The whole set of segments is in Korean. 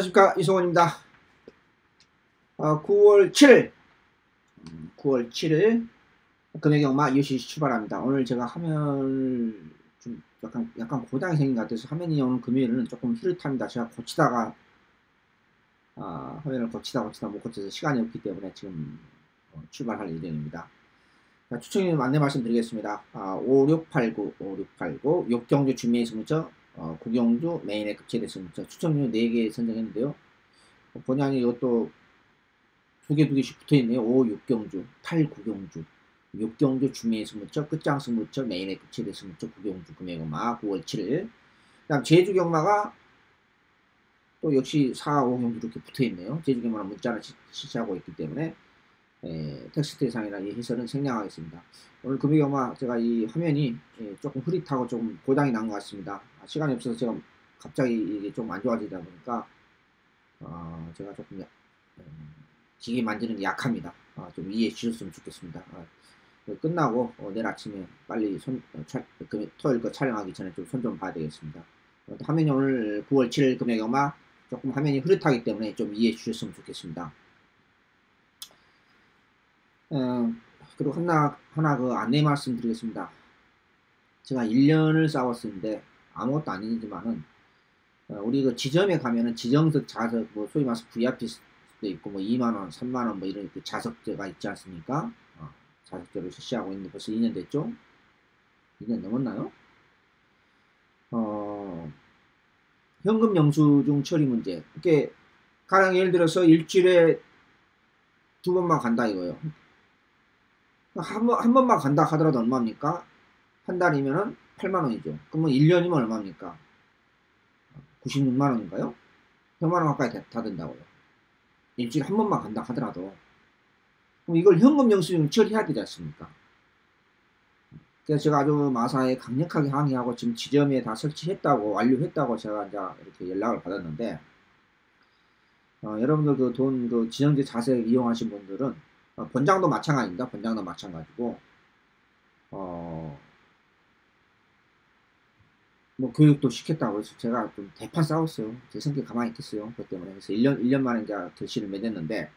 안녕하십니까, 이성원입니다. 9월 7일 9월 7일 금액영마 유시 출발합니다. 오늘 제가 화면을 좀 약간 고장이 생긴 것 같아서 화면이 오늘 금요일은 조금 흐릿합니다. 제가 고치다가 화면을 고치다 못 고쳐서 시간이 없기 때문에 지금 출발할 예정입니다. 추천님 안내 말씀드리겠습니다. 5689 육경주 준비의 승무처, 구경주 메인의 급체대 승무처 추천료 4개 선정했는데요. 본향이 이것도 두 개씩 붙어있네요. 5 육경주, 8 구경주, 육경주 준비의 승무처, 끝장 승무처, 메인의 급체대 승무처, 구경주 금액음악 9월 7일. 그 다음 제주경마가 또 역시 4, 5경주 이렇게 붙어있네요. 제주경마는 문자를 실시하고 있기 때문에 텍스트 대상이나 이 해설은 생략하겠습니다. 오늘 금액영마 제가 이 화면이 조금 흐릿하고 조금 고장이 난 것 같습니다. 시간이 없어서 제가 갑자기 이게 좀 안 좋아지다 보니까 제가 조금 기계 만지는 게 약합니다. 좀 이해해 주셨으면 좋겠습니다. 끝나고 내일 아침에 빨리 토요일 거 촬영하기 전에 좀 손 좀 봐야 되겠습니다. 화면이 오늘 9월 7일 금액영마 조금 화면이 흐릿하기 때문에 좀 이해해 주셨으면 좋겠습니다. 그리고 하나 그 안내 말씀 드리겠습니다. 제가 1년을 싸웠었는데 아무것도 아니지만은 우리 그 지점에 가면은 지정석 자석 뭐 소위 말해서 VIP도 있고 뭐 2만원 3만원 뭐 이런 자석제가 있지 않습니까? 자석제를 실시하고 있는데 벌써 2년 됐죠? 2년 넘었나요? 현금 영수증 처리 문제. 이렇게 가령 예를 들어서 일주일에 2번만 간다 이거예요. 한 번만 간다 하더라도 얼마입니까? 한 달이면은 8만원이죠. 그러면 1년이면 얼마입니까? 96만원인가요? 100만원 가까이 다 된다고요. 일주일에 한 번만 간다 하더라도. 그럼 이걸 현금 영수증 처리해야 되지 않습니까? 그래서 제가 아주 마사에 강력하게 항의하고 지금 지점에 다 설치했다고, 완료했다고 제가 이제 이렇게 연락을 받았는데, 여러분들 그 돈, 그 지정제 자세 이용하신 분들은, 본장도 마찬가지입니다. 본장도 마찬가지고, 뭐 교육도 시켰다고 해서 제가 좀 대판 싸웠어요. 제 성격 가만히 있겠어요. 그것 때문에. 그래서 1년 만에 이제 결실을 맺었는데,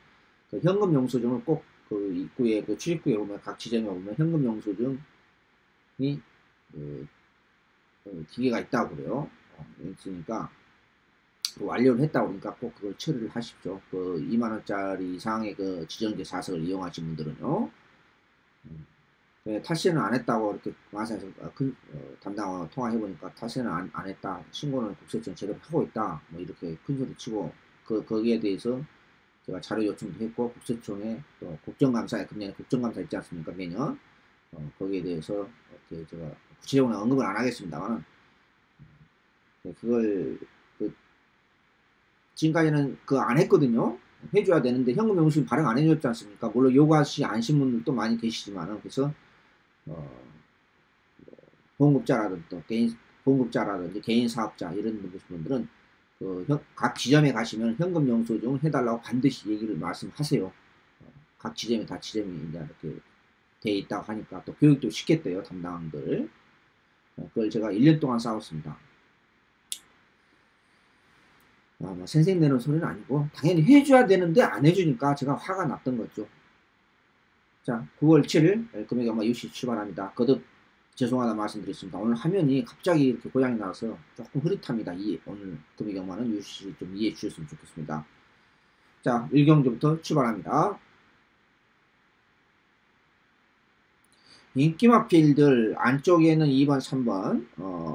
그 현금 영수증을 꼭 그 입구에, 그 출입구에 보면, 각 지점에 보면 현금 영수증이, 기계가 있다고 그래요. 있으니까, 완료를 했다고 그러니까 꼭 그걸 처리를 하십시오. 그 2만원짜리 이상의 그 지정제 자석을 이용하신 분들은요. 탈세는 안 했다고 이렇게 마사에서 담당하고 통화해보니까 탈세는 안 했다. 신고는 국세청 제대로 하고 있다. 뭐 이렇게 큰소리 치고 거기에 대해서 제가 자료 요청도 했고 국세청에 또 국정감사에 금년에 국정감사 있지 않습니까? 매년 거기에 대해서 이렇게 제가 구체적으로 언급을 안 하겠습니다만 그걸 지금까지는 안 했거든요. 해줘야 되는데 현금 영수증 발행 안 해줬지 않습니까? 물론 요구하시 않으신 분들도 많이 계시지만은 그래서 보험급자라든지 또 보험급자라든지 개인 사업자 이런 분들은 각 지점에 가시면 현금 영수증 해달라고 반드시 얘기를 말씀하세요. 각 지점에 다 지점이 이제 이렇게 돼 있다고 하니까 또 교육도 시켰대요 담당들. 그걸 제가 1년 동안 싸웠습니다. 뭐 선생님 내는 소리는 아니고 당연히 해줘야 되는데 안 해주니까 제가 화가 났던 거죠. 자, 9월 7일 금액 아마 6시 출발합니다. 거듭 죄송하다 말씀드렸습니다. 오늘 화면이 갑자기 이렇게 고장이 나서 조금 흐릿합니다. 오늘 금액 영마는 6시 좀 이해해 주셨으면 좋겠습니다. 자, 1경주부터 출발합니다. 인기마필들 안쪽에는 2번, 3번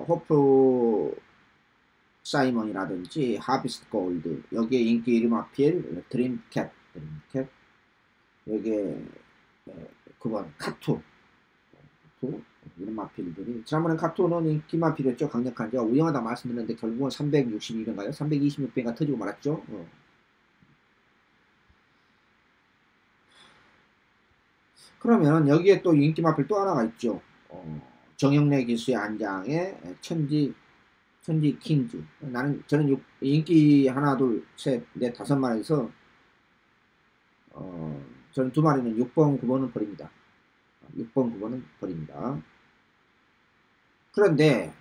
호프 사이먼이라든지 하비스트 골드 여기에 인기 이름마필 드림캣 여기에 9번 카투 이런 마필들이 지난번에 카투는 인기마필이었죠. 강력한 제가 우영하다 말씀드렸는데 결국은 362배인가요? 326배가 터지고 말았죠. 그러면 여기에 또 인기마필 또 하나가 있죠. 정영래 기수의 안장에 천지 킹즈. 저는 인기 하나, 둘, 셋, 넷, 5마리에서 저는 2마리는 6번, 9번은 버립니다. 6번, 9번은 버립니다. 그런데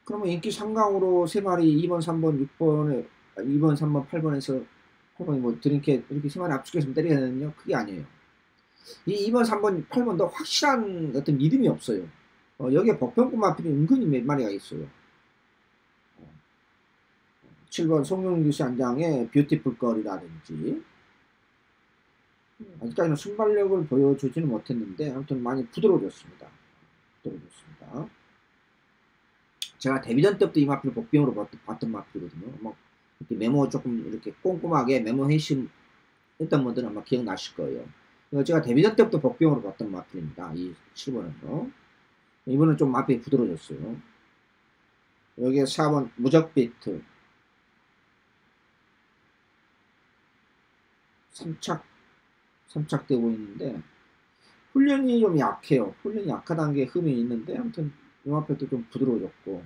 그러면 인기 상강으로 3마리 2번, 3번, 6번에 2번, 3번, 8번에서 8번이 뭐 드림캣 이렇게 세마리 압축해서 때려야 되는요? 그게 아니에요. 이 2번, 3번, 8번도 확실한 어떤 믿음이 없어요. 여기에 복병꾼 마필이 은근히 몇 마리가 있어요. 7번 송영규 씨 안장의 뷰티풀 걸이라든지 아직까지는 순발력을 보여주지는 못했는데 아무튼 많이 부드러워졌습니다. 부드러워졌습니다. 제가 데뷔전 때부터 이 마필을 복병으로 봤던 마필이거든요. 뭐 이렇게 메모 조금 이렇게 꼼꼼하게 메모해신 했던 분들은 아마 기억나실 거예요. 제가 데뷔전 때부터 복병으로 봤던 마필입니다. 이 7번은요. 이번은 좀 마필이 부드러워졌어요. 여기에 4번 무적비트 3착되고 있는데 훈련이 좀 약해요. 훈련이 약하다는 게 흠이 있는데 아무튼 이 마필도 좀 부드러워졌고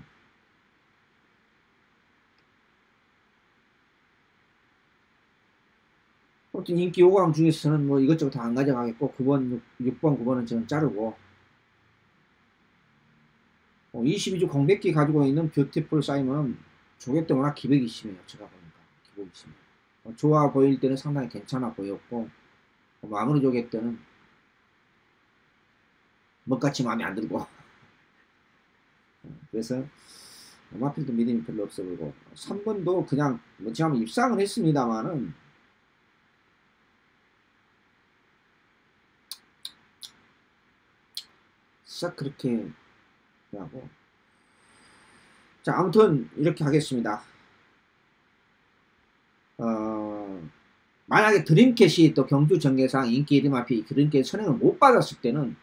아무튼 인기 5강 중에서는 뭐 이것저것 다 안 가져가겠고 9번, 6번, 9번은 저는 자르고 22주 공백기 가지고 있는 뷰티풀 사이먼은 조개 때문에 기백이 심해요. 제가 보니까 기백이 심해요. 좋아 보일 때는 상당히 괜찮아 보였고 마무리 조개 때는 먹같이 마음에 안 들고 그래서 마필도 믿음이 별로 없어 보이고 3번도 그냥 뭐 제가 입상을 했습니다만은 싹 그렇게 하고 자 아무튼 이렇게 하겠습니다. 만약에 드림캣이 또 경주 전개상 인기 1위 마필 드림캣 선행을 못 받았을 때는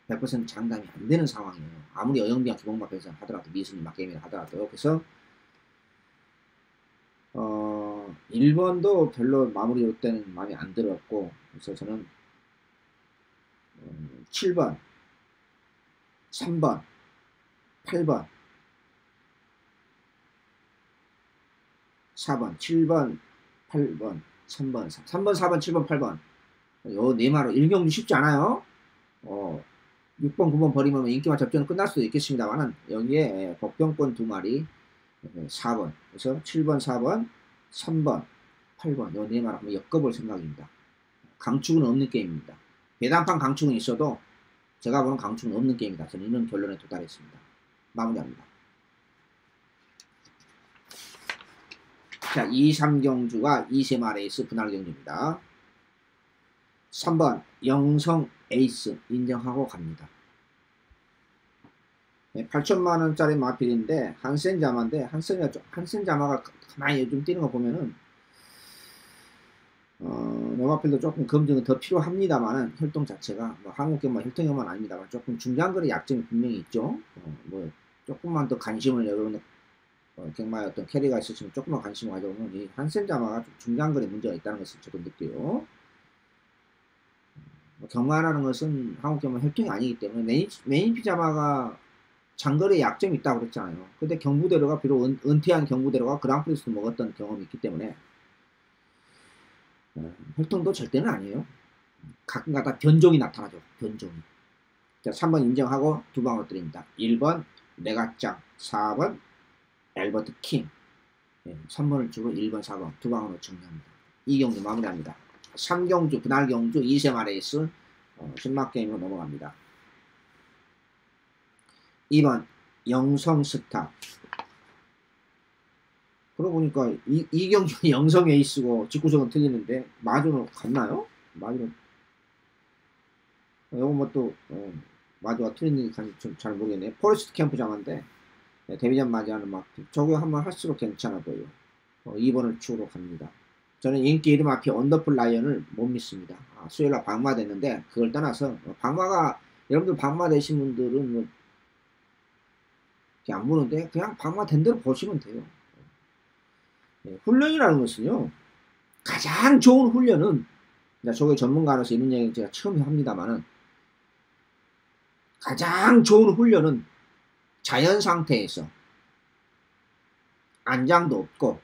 100% 장담이 안 되는 상황이에요. 아무리 어영비와 기본마필에서 하더라도 미순이 막게임이라 하더라도 그래서 1번도 별로 마무리 올 때는 마음에 안 들었고 그래서 저는 7번 3번 8번 4번 7번 8번 3번 3번 4번 7번 8번 요 네마로 1경주 쉽지 않아요. 6번 9번 버리면 인기만 접전은 끝날 수도 있겠습니다만은 여기에 복병권 2마리 4번 그래서 7번 4번 3번 8번 요 네마로 한번 엮어볼 생각입니다. 강축은 없는 게임입니다. 배당판 강축은 있어도 제가 보는 강축은 없는 게임이다. 저는 이런 결론에 도달했습니다. 마무리합니다. 자, 2, 3경주가 2세마레이스 분할 경주입니다. 3번 영성 에이스 인정하고 갑니다. 8천만원짜리 마필인데 한센 자마인데 한센 자마가 가만히 요즘 뛰는 거 보면은 마필도 조금 검증은 더 필요합니다만은 혈통 자체가 뭐 한국경마 혈통형만 아닙니다만 조금 중장거리 약점이 분명히 있죠. 뭐 조금만 더 관심을 여러분 경마에 어떤 캐리가 있으시면 조금만 관심을 가져오면 이 한센 자마가 중장거리 문제가 있다는 것을 저도 느껴요. 경마라는 것은 한국 경마 혈통이 아니기 때문에 메인피 자마가 장거리에 약점이 있다고 그랬잖아요. 근데 경부대로가 비록 은퇴한 경부대로가 그랑프리스도 먹었던 경험이 있기 때문에 혈통도 절대는 아니에요. 가끔가다 변종이 나타나죠. 변종이. 자, 3번 인정하고 두 방으로 드립니다. 1번 내가짱 4번 엘버트 킹 3번을 주고 1번 4번 두 방으로 정리합니다. 2경주 마무리합니다. 3경주 분할경주 2세마레이스 신막게임으로 넘어갑니다. 2번 영성스타 그러고 보니까 이경주는 영성 에이스고 직구석은 틀리는데 마주는 같나요? 마주는 이거 뭐 또 마주가 틀린지 잘 모르겠네요. 포레스트 캠프 장한데 데뷔전 맞이하는 막 저거 한번 할수록 괜찮아 보여. 2번을 추구로 갑니다. 저는 인기 이름 앞에 언더풀 라이언을 못 믿습니다. 수요일날 방마됐는데 그걸 떠나서 방마가 여러분들 방마 되신 분들은 뭐 안 보는데 그냥 방마된 대로 보시면 돼요. 훈련이라는 것은요 가장 좋은 훈련은 저게 전문가로서 이런 얘기 제가 처음 합니다만은 가장 좋은 훈련은 자연 상태에서 안장도 없고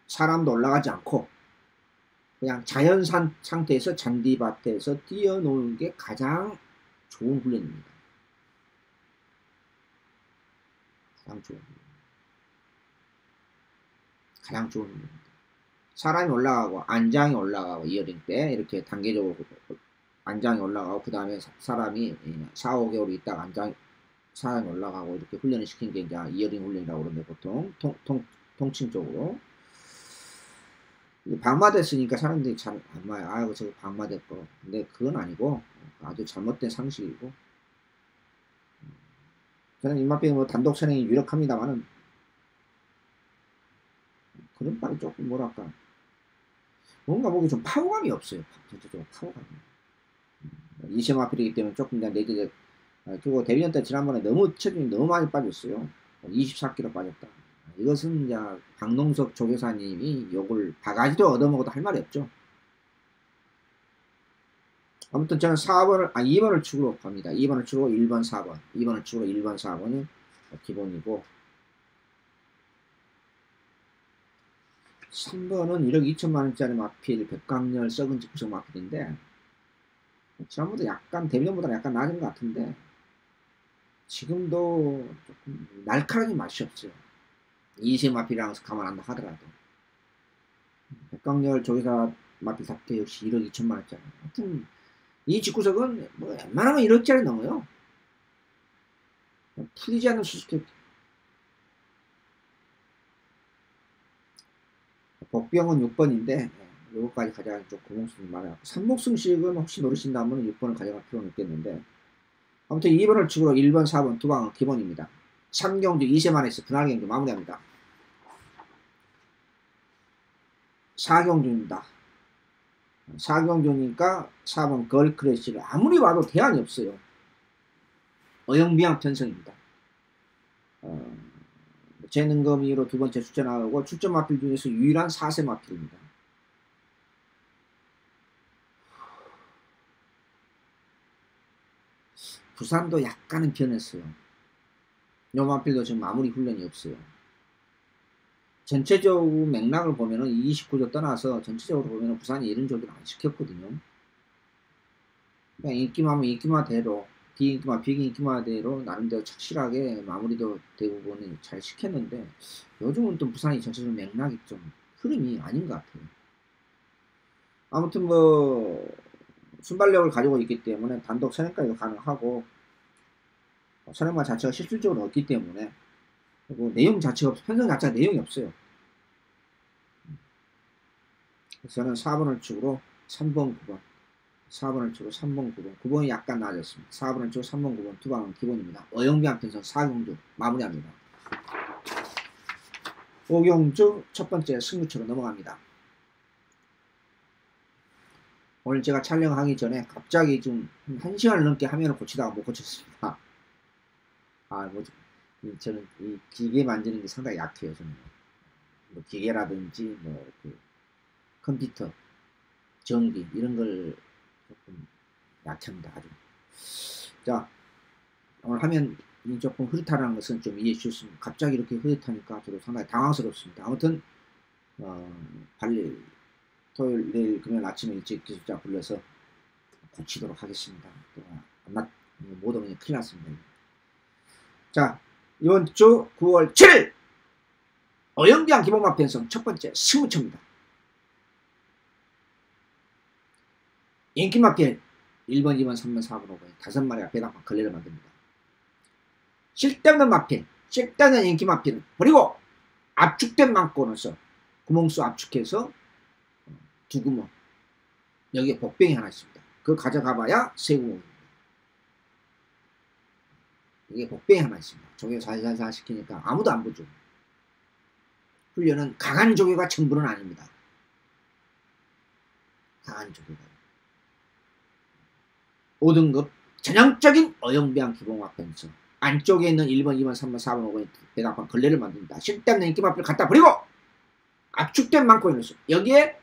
사람도 올라가지 않고 그냥 자연 상태에서 잔디밭에서 뛰어노는 게 가장 좋은 훈련입니다. 가장 좋은 훈련입니다. 사람이 올라가고 안장이 올라가고 이어링 때 이렇게 단계적으로 안장이 올라가고 그 다음에 사람이 4, 5개월 있다가 사람이 올라가고 이렇게 훈련을 시킨 게 이제 이어링 훈련이라고 그러는데 보통 통칭적으로 방마됐으니까 사람들이 잘 안 봐요. 아이고 저거 방마됐고. 근데 그건 아니고 아주 잘못된 상식이고 저는 입맛병이 뭐 단독 선행이 유력합니다만은 그런 말이 조금 뭐랄까 뭔가 보기 좀 파워감이 없어요. 전체적으로 파워감이. 이세마필이기 때문에 조금 내기적 그리고 데뷔전 때 지난번에 너무 체중이 너무 많이 빠졌어요. 24kg 빠졌다. 이것은 이제 박농석 조교사님이 욕을 바가지로 얻어먹어도 할 말이 없죠. 아무튼 저는 2번을 축으로 갑니다. 2번을 축으로 1번, 4번. 2번을 축으로 1번, 4번이 기본이고 3번은 1억 2천만원짜리 마필 백광열 썩은 집구석 마필인데 지난번보다 약간 데뷔전보다는 약간 낮은 것 같은데 지금도 조금 날카로운 맛이 없어요. 이세 마필이랑 감안한다 하더라도 백광열 조교사 마필답게 역시 1억 2천만원짜리. 하여튼 이 집구석은 뭐 웬만하면 1억짜리 넘어요. 풀리지 않는 수수께끼. 복병은 6번인데 요거까지 가져가는 좀 구멍수는 많아요. 삼목승식은 혹시 노리신다면 6번을 가져갈 필요는 없겠는데 아무튼 2번을 축으로 1번, 4번 두 방은 기본입니다. 3경주 2세만에서 분할경주 마무리합니다. 4경주입니다. 4경주니까 4번 걸크래시를 아무리 봐도 대안이 없어요. 어영비양 편성입니다. 재능검이로 두 번째 출전 나오고 출전 마필 중에서 유일한 4세 마필입니다. 부산도 약간은 변했어요. 요 마필도 지금 마무리 훈련이 없어요. 전체적으로 맥락을 보면은 29조 떠나서 전체적으로 보면은 부산이 이런 조기를 안 시켰거든요. 그냥 인기마면 인기마대로 비인기마대로 나름대로 착실하게 마무리도 대부분 잘 시켰는데 요즘은 또 부산이 전체적으로 맥락이 좀 흐름이 아닌 것 같아요. 아무튼 뭐 순발력을 가지고 있기 때문에 단독 선행까지도 가능하고 선행만 자체가 실질적으로 없기 때문에 그리고 내용 자체가 편성 자체가 내용이 없어요. 그래서 저는 4번을 축으로 3번, 9번 4번을 치고 3번, 9번. 9번이 약간 낮았습니다. 4번을 치고 3번, 9번 두 방은 기본입니다. 어영비한 편성 4경주 마무리합니다. 5경주 첫 번째 승부처로 넘어갑니다. 오늘 제가 촬영하기 전에 갑자기 좀 1시간을 넘게 화면을 고치다가 못 고쳤습니다. 저는 이 기계 만지는 게 상당히 약해요. 저는 뭐 기계라든지 뭐 컴퓨터, 전기 이런 걸 조금 약합니다. 아주. 자, 오늘 화면이 조금 흐릿하다는 것은 좀 이해해 주셨습니다. 갑자기 이렇게 흐릿하니까 저도 상당히 당황스럽습니다. 아무튼 토요일, 내일, 금요일 아침에 일찍 기술자 불러서 고치도록 하겠습니다. 못 오면 큰일 났습니다. 자, 이번 주 9월 7일 어영비양 기본마 편성 첫 번째 승부처입니다. 인기마필 1번, 2번, 3번, 4번, 5번 5마리가 배당판 걸레를 만듭니다. 쓸데없는 마필, 쓸데없는 인기마필은 그리고 압축된 망고로서 구멍수 압축해서 두 구멍 여기에 복병이 하나 있습니다. 그거 가져가봐야 세 구멍입니다. 이게 복병이 하나 있습니다. 조교 살살살 시키니까 아무도 안 보죠. 훈련은 강한 조교가 전부는 아닙니다. 강한 조교가 5등급 전형적인 어영비양 기본화 편성 안쪽에 있는 1번, 2번, 3번, 4번, 5번 배당판 걸레를 만듭니다. 쓸데없는 인기마필 갖다 버리고 압축된 망고에 넣어서 여기에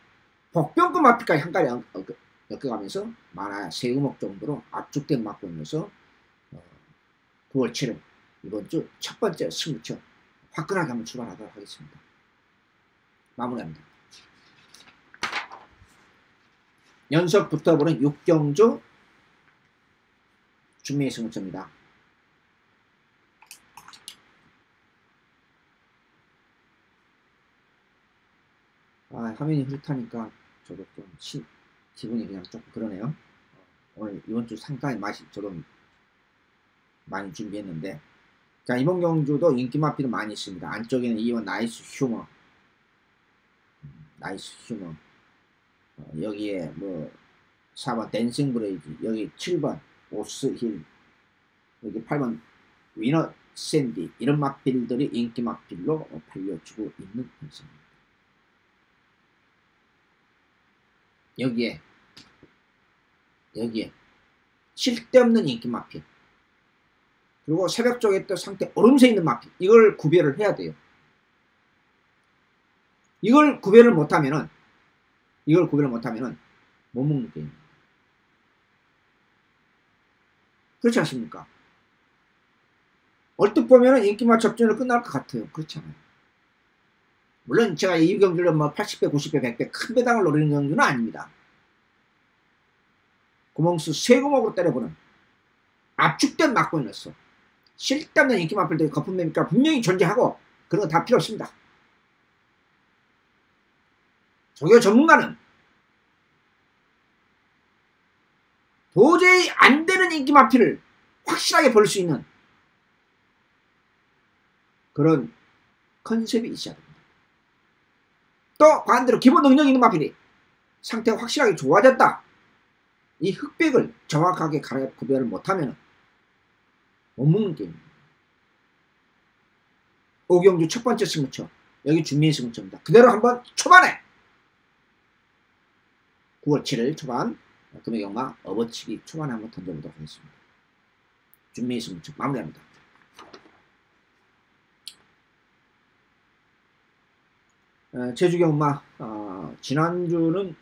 복병급 마필까지 한 가지 엮어가면서 많아야 세 구멍 정도로 압축된 망고에 넣어서 9월 7일 이번 주 첫 번째 승부처 화끈하게 한번 출발하도록 하겠습니다. 마무리합니다. 연속 붙어보는 6경주 준비의 승부처입니다. 화면이 흐릿하니까 저도 좀 기분이 그냥 조금 그러네요. 오늘 이번 주 상당히 맛이 저도 많이 준비했는데, 자, 이번 경주도 인기 마필은 많이 있습니다. 안쪽에는 2번 나이스 휴머, 여기에 뭐 4번 댄싱 브레이즈, 여기 7번 오스힐, 여기 8번 위너 샌디, 이런 마필들이 인기 마필로 팔려주고 있는 현상입니다. 여기에 쓸데없는 인기 마필, 그리고 새벽 쪽에 또 상태 오름세 있는 마필, 이걸 구별을 해야 돼요. 이걸 구별을 못하면은 못 먹는 게임입니다. 그렇지 않습니까? 얼뜻 보면은 인기마 접전으로 끝날 것 같아요. 그렇지 않아요. 물론 제가 이 경주는 뭐 80배, 90배, 100배 큰 배당을 노리는 경주는 아닙니다. 구멍수 쇠구멍으로 때려보는 압축된 막고이었어. 쓸데없는 인기 마필들이 거품내니까 분명히 존재하고 그런 거 다 필요 없습니다. 조교 전문가는 도저히 안 되는 인기 마필을 확실하게 볼 수 있는 그런 컨셉이 있어야 됩니다. 또 반대로 기본 능력 있는 마필이 상태가 확실하게 좋아졌다. 이 흑백을 정확하게 구별을 못하면 못 먹는 게임입니다. 오경주 첫 번째 승부처, 여기 준비의 승부처입니다. 그대로 한번 초반에 9월 7일 초반 금액경마 업어치기 초반에 한번 던져보도록 하겠습니다. 준비의 승부처 마무리합니다. 제주경마 지난주는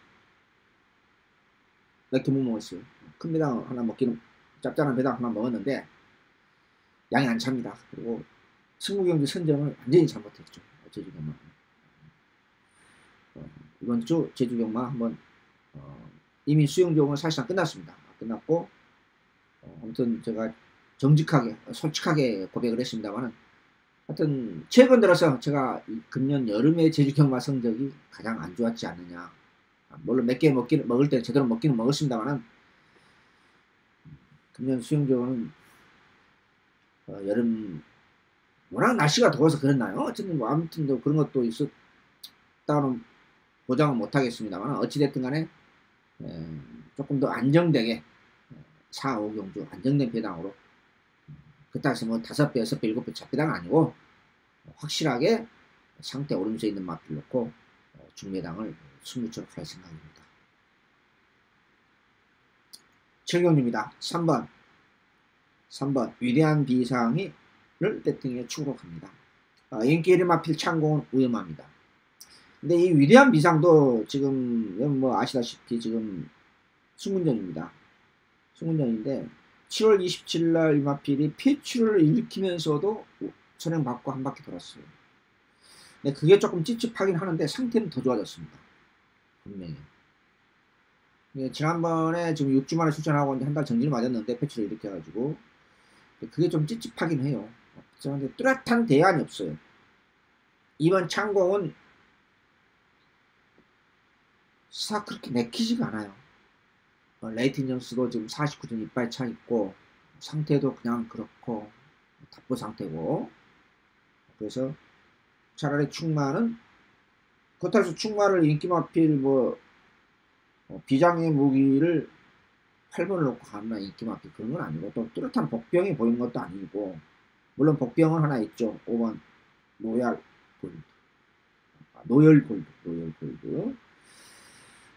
몇 개 못 먹었어요. 큰 배당 하나 먹기는, 짭짤한 배당 하나 먹었는데 양이 안 찹니다. 그리고 승부경주 선정을 완전히 잘못했죠. 제주경마. 이번 주 제주경마 한번 이미 수영종은 사실상 끝났습니다. 끝났고 아무튼 제가 정직하게 솔직하게 고백을 했습니다만, 하여튼 최근 들어서 제가 금년 여름에 제주경마 성적이 가장 안 좋았지 않느냐. 물론 몇 개 먹을 때 제대로 먹기는 먹었습니다만, 금년 수영종은 여름 워낙 날씨가 더워서 그랬나요? 어쨌든 뭐 아무튼 그런 것도 있었다는 보장은 못하겠습니다만, 어찌됐든 간에 조금 더 안정되게 4, 5경주 안정된 배당으로, 그따서 뭐 5배, 6배, 7배 잡배당 아니고 확실하게 상태 오름세 있는 마필 놓고 중배당을 승부처로 갈 생각입니다. 7경주입니다. 3번 위대한 비상이를 배팅에 축으로 갑니다. 인기 1위 마필 창공은 위험합니다. 근데 이 위대한 비상도 지금 뭐 아시다시피 지금 승문전입니다. 승문전인데 7월 27일 이 마필이 폐출을 일으키면서도 선행받고 한 바퀴 돌았어요. 근데 그게 조금 찝찝하긴 하는데 상태는 더 좋아졌습니다. 분명히. 지난번에 지금 6주 만에 출전하고 한 달 정지를 맞았는데 폐출을 일으켜가지고 그게 좀 찝찝하긴 해요. 그런데 뚜렷한 대안이 없어요. 이번 창공은 싹 그렇게 내키지가 않아요. 레이팅 점수도 지금 49점 이빨 차 있고 상태도 그냥 그렇고 답보 상태고, 그래서 차라리 충마는 그렇다고 해서 충마를 인기마필 비장의 무기를 8번을 놓고 가나 인기마필 그런 건 아니고, 또 뚜렷한 복병이 보이는 것도 아니고, 물론 복병은 하나 있죠. 5번 노열 골드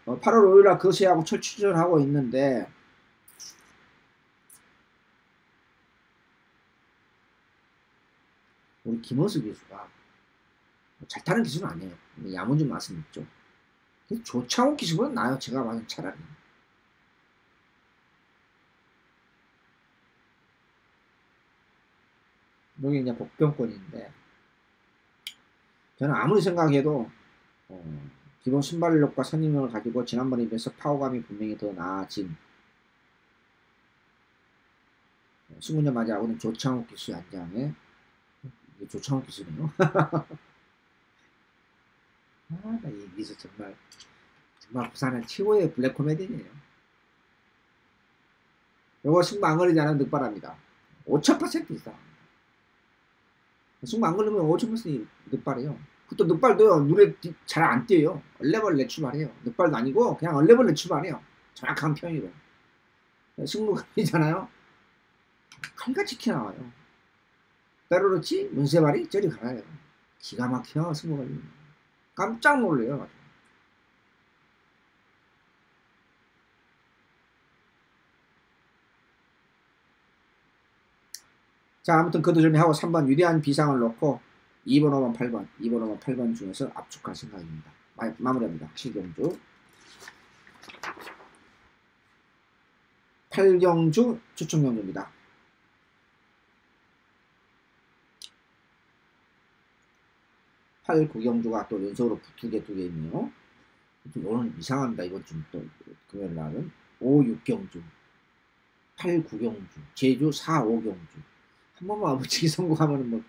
8월 5일날 거세하고 철출전하고 있는데, 우리 김원수 기수가 잘 타는 기수는 아니에요. 야무진 맛은 있죠. 조창욱 기수보다 나아요. 제가 봐는 차라리. 여기 이제 복병권인데, 저는 아무리 생각해도 기본 순발력과 선임력을 가지고 지난번에 비해서 파워감이 분명히 더 나아진 승문전 맞이하고는 조창욱 기수 안장에, 이게 조창욱 기수네요. 아, 나 여기서 정말 부산의 최고의 블랙 코미디네요. 요거 승부 안 걸리지 않으면 늑발합니다. 5000% 이상. 승부 안 걸리면 5000% 늑발해요. 그것도 늑발도요, 눈에 잘 안 띄어요. 얼레벌레 출발해요. 늑발도 아니고, 그냥 얼레벌레 출발해요. 정확한 편의로. 승부 걸리잖아요. 칼같이 튀어나와요. 때로렇지 문세발이 저리 가요. 기가 막혀, 승부 걸리면. 깜짝 놀래요. 자, 아무튼 그도 정리하고 3번 위대한 비상을 놓고 2번, 5번, 8번, 2번, 5번, 8번 중에서 압축할 생각입니다. 마무리합니다. 실경주. 8경주 추천경주입니다. 8, 9경주가 또 연속으로 두 개 있네요. 오늘 이상합니다. 이번 주 또 금요일 날은 5, 6경주, 8, 9경주, 제주 4, 5경주. 한 번만 어버치기 성공하면 뭐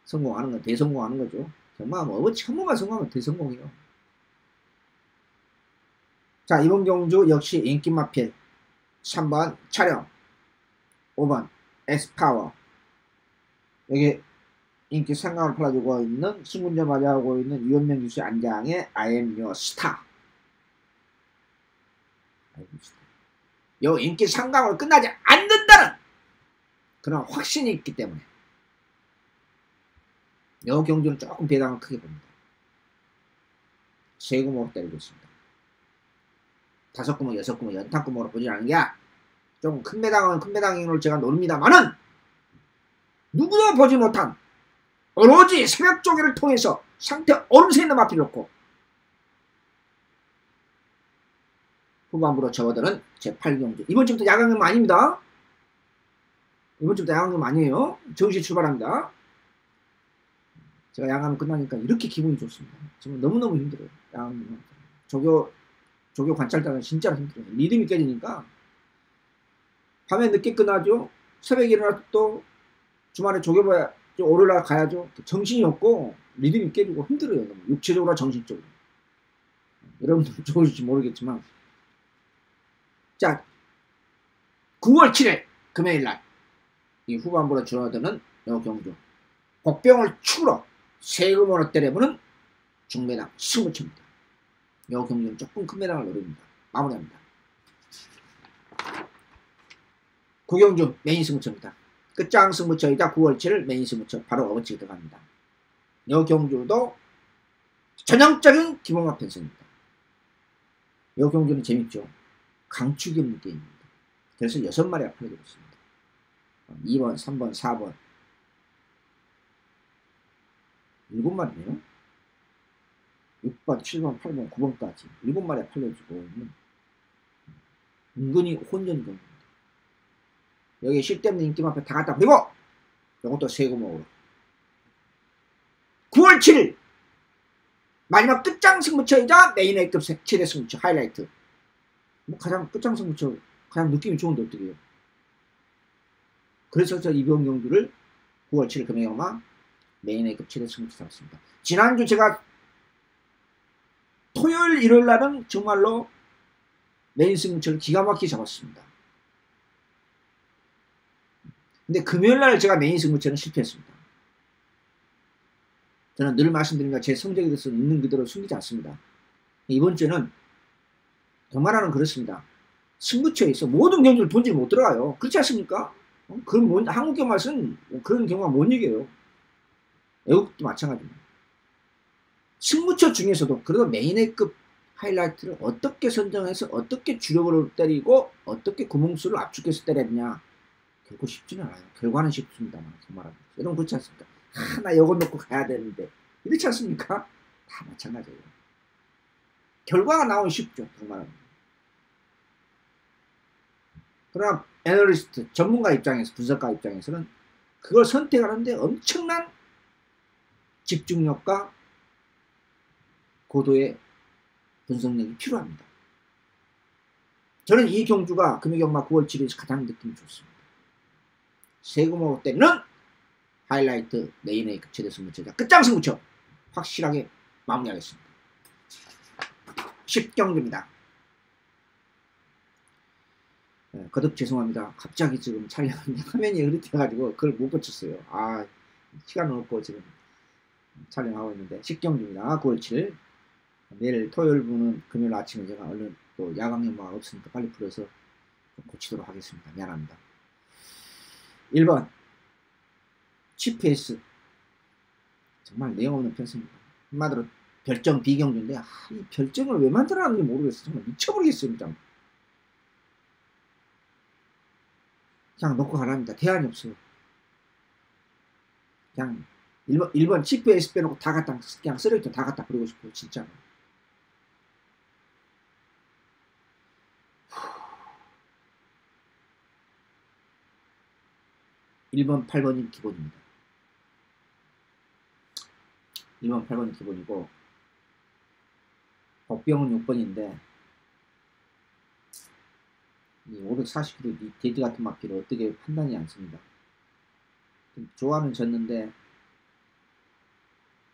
성공하는 건 대성공하는 거죠. 정말 뭐 어버치 한 번만 성공하면 대성공이에요. 자, 이번 경주 역시 인기 마필 3번 촬영, 5번 엑스파워. 여기 인기 상강을 팔아주고 있는 승군자 맞이하고 있는 유현명 교수 안장의 I am your star. 요 인기 상강으로 끝나지 않는다는 그런 확신이 있기 때문에 요 경주는 조금 배당을 크게 봅니다. 세 구멍으로 때리고 있습니다. 5구멍, 6구멍, 연탄구멍으로 보지 않은 게 좀 큰 배당은 큰 배당으로 제가 노립니다만은 누구도 보지 못한 오로지 새벽 조개를 통해서 상태 얼음새 있는 마필 놓고 후반부로 접어드는 제8경주. 이번 주부터 야광경 아닙니다. 이번 주부터 야광경 아니에요. 정시 출발합니다. 제가 야광 끝나니까 이렇게 기분이 좋습니다. 정말 너무너무 힘들어요. 야광경. 조교 관찰자는 진짜 힘들어요. 리듬이 깨지니까 밤에 늦게 끝나죠. 새벽에 일어나서 또 주말에 조교봐야 월요일날 가야죠. 정신이 없고 리듬이 깨지고 힘들어요. 너무. 육체적으로 정신적으로. 여러분들 좋으실지 모르겠지만 자, 9월 7일 금요일날 이 후반부로 줄어드는 요 경주 복병을 축으로 세금으로 때려보는 중매당 승부처입니다. 요 경주는 조금 큰 매당을 노립니다. 마무리합니다. 구경주 메인 승부처입니다. 끝장 승부처이자 9월 7일 메인 승부처 바로 어버치게 들어갑니다. 요 경주도 전형적인 기본화 편성입니다. 요 경주는 재밌죠. 강축이 없는 게임입니다. 그래서 6마리가 팔려지고 있습니다. 2번, 3번, 4번 7마리네요. 6번, 7번, 8번, 9번까지 7마리가 팔려지고 있는 은근히 혼전 경주입니다. 여기 쓸데없는 인기마표 다 갖다 버리고 이것도 세구멍으로 9월 7일 마지막 끝장 승부처이자 메인 A급 7회 승부처 하이라이트. 뭐 가장 끝장 승부처 가장 느낌이 좋은데 어떻게 해요. 그래서 저 이번 경주를 9월 7일 금요일마 메인 A급 7회 승부처 잡았습니다. 지난주 제가 토요일 일요일 날은 정말로 메인 승부처를 기가 막히게 잡았습니다. 근데 금요일날 제가 메인 승부처는 실패했습니다. 저는 늘 말씀드린 제 성적에 대해서 있는 그대로 숨기지 않습니다. 이번 주는 정말하는 그렇습니다. 승부처에서 모든 경주를 본질이 못 들어가요. 그렇지 않습니까? 그럼 한국 경마는 그런 경우가 못 이겨요. 외국도 마찬가지입니다. 승부처 중에서도 그래도 메인 A급 하이라이트를 어떻게 선정해서 어떻게 주력으로 때리고 어떻게 구멍수를 압축해서 때려야 되냐. 결코 쉽지는 않아요. 결과는 쉽습니다만 정말하면. 여러분 그렇지 않습니까? 나 이거 놓고 가야 되는데 이렇지 않습니까? 다 마찬가지예요. 결과가 나오면 쉽죠. 정말하면. 그러나 애널리스트, 전문가 입장에서 분석가 입장에서는 그걸 선택하는데 엄청난 집중력과 고도의 분석력이 필요합니다. 저는 이 경주가 금요경마 9월 7일에서 가장 느낌이 좋습니다. 세구멍으로 때리는 하이라이트 메인 A급 최대 승부처자 끝장 승부처 확실하게 마무리하겠습니다. 10경주입니다. 네, 거듭 죄송합니다. 갑자기 지금 촬영하는데 화면이 흐릿해가지고 그걸 못 고쳤어요. 아, 시간 없고 지금 촬영하고 있는데 10경주입니다. 9월 7일. 내일 토요일 분은 금요일 아침에 제가 얼른 또 야광 연마가 없으니까 빨리 풀어서 좀 고치도록 하겠습니다. 미안합니다. 1번 GPS. 정말 내용 없는 편성입니다. 한마디로 별점 비경주인데 이 별점을 왜 만들어놨는지 모르겠어요. 정말 미쳐버리겠어요. 그냥 놓고 가랍니다. 대안이 없어요. 그냥 1번 GPS 빼놓고 다 갖다 그냥 쓰레기통 다 갖다 버리고 싶어요. 진짜로. (1번) (8번이) 기본입니다. 1번 8번이 기본이고 복병은 6번인데 이 540km 이 돼지 같은 막기를 어떻게 판단이 않습니다. 좋아는 졌는데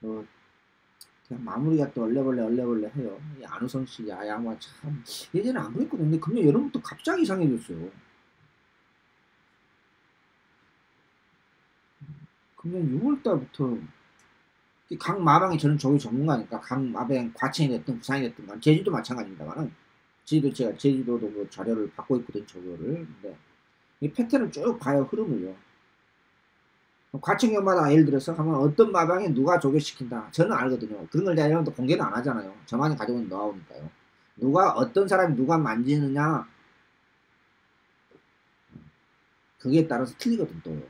그냥 마무리가 또 얼레벌레 해요. 이 안우성씨 야야마 참 예전에 안 그랬거든요. 근데 금년 여름부터 갑자기 이상해졌어요. 금년 6월달부터 각 마방이 저는 저기 전문가니까 각 마방 과천이 됐든 부산이 됐든 간 제주도 마찬가지입니다만은 제가 제주도도 뭐 자료를 받고 있거든 저거를. 근데 이 패턴을 쭉 봐요. 흐름을요. 과천경마다 예를 들어서 하면 어떤 마방에 누가 조교시킨다 저는 알거든요. 그런 걸 내가 여러분도 공개는 안 하잖아요. 저만이 가지고 있는 노하우니까요. 누가 어떤 사람이 누가 만지느냐 그게 따라서 틀리거든 또.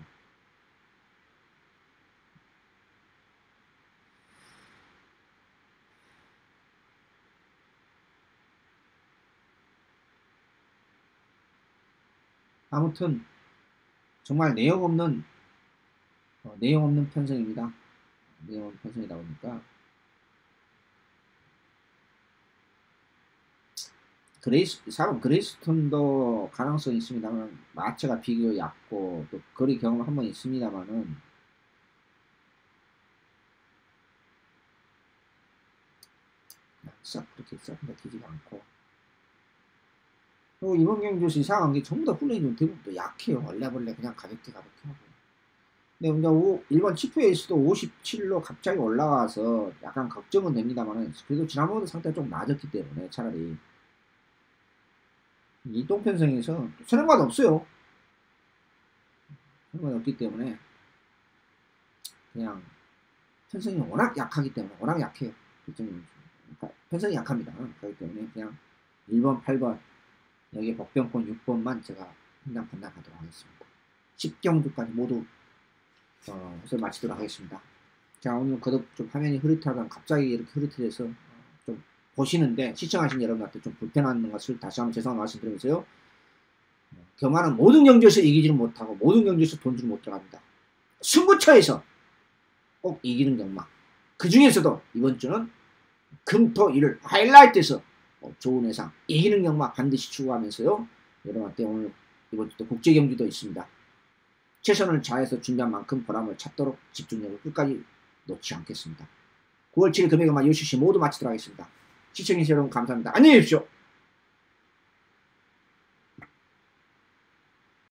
아무튼 정말 내용 없는 편성입니다. 내용 없는 편성이다 보니까 그레이스톤도 가능성이 있습니다만 마체가 비교 얕고 또 거리 경험 한번 있습니다만은 싹 그렇게 싹 먹히지가 않고. 그리고 이번 경주에서 이상한 게 전부 다 훈련이 좀 대부분 또 약해요. 얼레벌레 그냥 가볍게 하고. 근데 이제 1번 치프에이스도 57로 갑자기 올라와서 약간 걱정은 됩니다만은 그래도 지난번보다 상태가 좀 낮았기 때문에 차라리 이동 편성에서 선행과도 없어요. 선행과도 없기 때문에 그냥 편성이 워낙 약하기 때문에 워낙 약해요. 편성이 약합니다. 그렇기 때문에 그냥 1번 8번 여기 복병권 6번만 제가 그냥 판단하도록 하겠습니다. 10경주까지 모두 것을 마치도록 하겠습니다. 자, 오늘 거듭 좀 화면이 흐릿하던 갑자기 이렇게 흐릿해져서 좀 보시는데 시청하신 여러분한테 좀 불편한 것을 다시 한번 죄송한 말씀 드리면서요. 경마는 모든 경주에서 이기지는 못하고 모든 경주에서 돈주를 못 들어갑니다. 승부처에서 꼭 이기는 경마. 그 중에서도 이번 주는 금토일 하이라이트에서 좋은 예상 이기는 경마 반드시 추구하면서요. 여러분한테 오늘 이번 주도 국제경기도 있습니다. 최선을 다해서 준비한 만큼 보람을 찾도록 집중력을 끝까지 놓지 않겠습니다. 9월 7일 금요일 10시 모두 마치도록 하겠습니다. 시청해주셔서 여러분 감사합니다. 안녕히 계십시오.